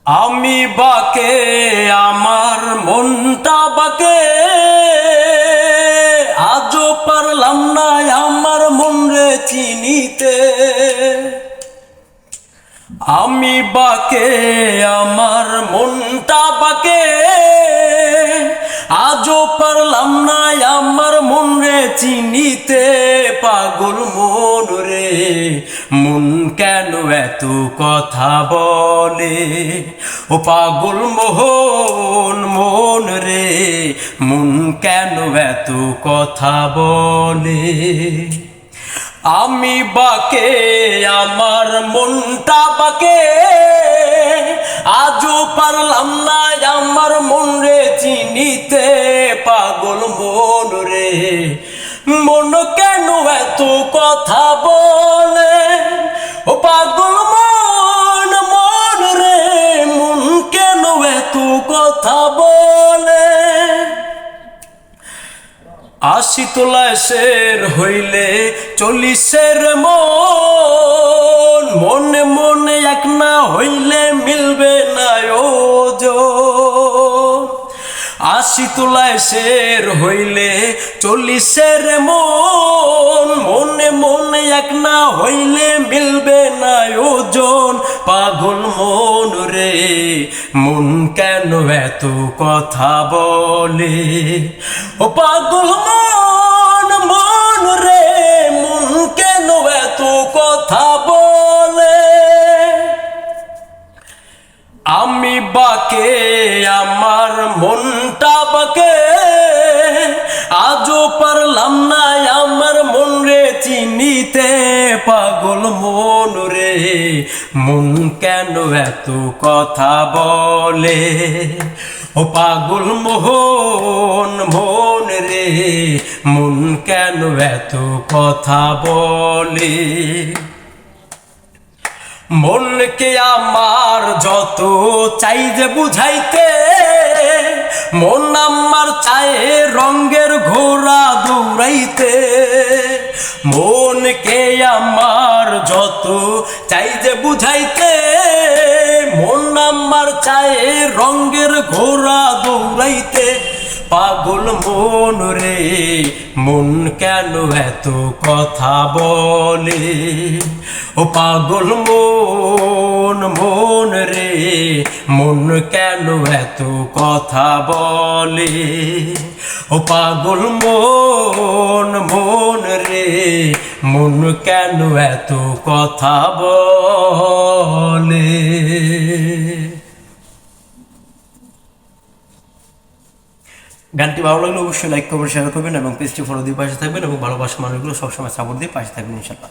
আমি বাকে আমার মনটা বাকে, আজও পারলাম না আমার মন রে চিনিতে। আমি বাকে আমার মনটা বাকে, আজও পারলাম না আমার মন রে চিনিতে। পাগল মন রে মন কেন এত কথা বলে, ও পাগল মোহন মন রে মন কেন এত কথা বলে। আমি বাকে আমার মনটা বাকে, আজও পারলাম না আমার মন রে চিনিতে। পাগল মন রে মন কেন এত কথা বলে, ও পাগল মন মন রে মন কেন এত কথা বলে। ৮০ তোলায় শের হইলে ৪০-এর মন, মনে মনে এক না হইলে মিলবে না ওজন। ৮০ তোলায় শের হইলে ৪০-এর মন, মনে মনে এক না হইলে মিলবে না ওজন। পাগল মন রে মন কেন এত কথা বলে, ও পাগল মন মন রে মন কেন এত কথা বলে। আমি বাকে আমার মনটা বাকে, আজও পারলাম না আমার মন রে চিনিতে। পাগল মন রে মন কেন এত কথা বলে, ও পাগল মোহন মন রে মন কেন এত কথা বলে। মনকে আমার যত চাই যে বুঝাইতে, মন আমার চায় রঙের ঘোড়া দৌড়াইতে। মনকে আমার যত চাই যে বুঝাইতে, মন আমার চায় রঙের ঘোড়া দৌড়াইতে। পাগল মন রে মন কেন এত কথা বলে, ও পাগল মন মন রে মন কেন এত কথা বলে, ও পাগল মন মন রে মন কেন এত কথা বলে। গানটি ভালো লাগলে অবশ্যই লাইক করবেন, শেয়ার করবেন এবং পেজটি ফলো দিয়ে পাশে থাকবেন এবং ভালোবাসা মানুষগুলো সবসময় সাপোর্ট দিয়ে পাশে থাকবেন ইনশাআল্লাহ।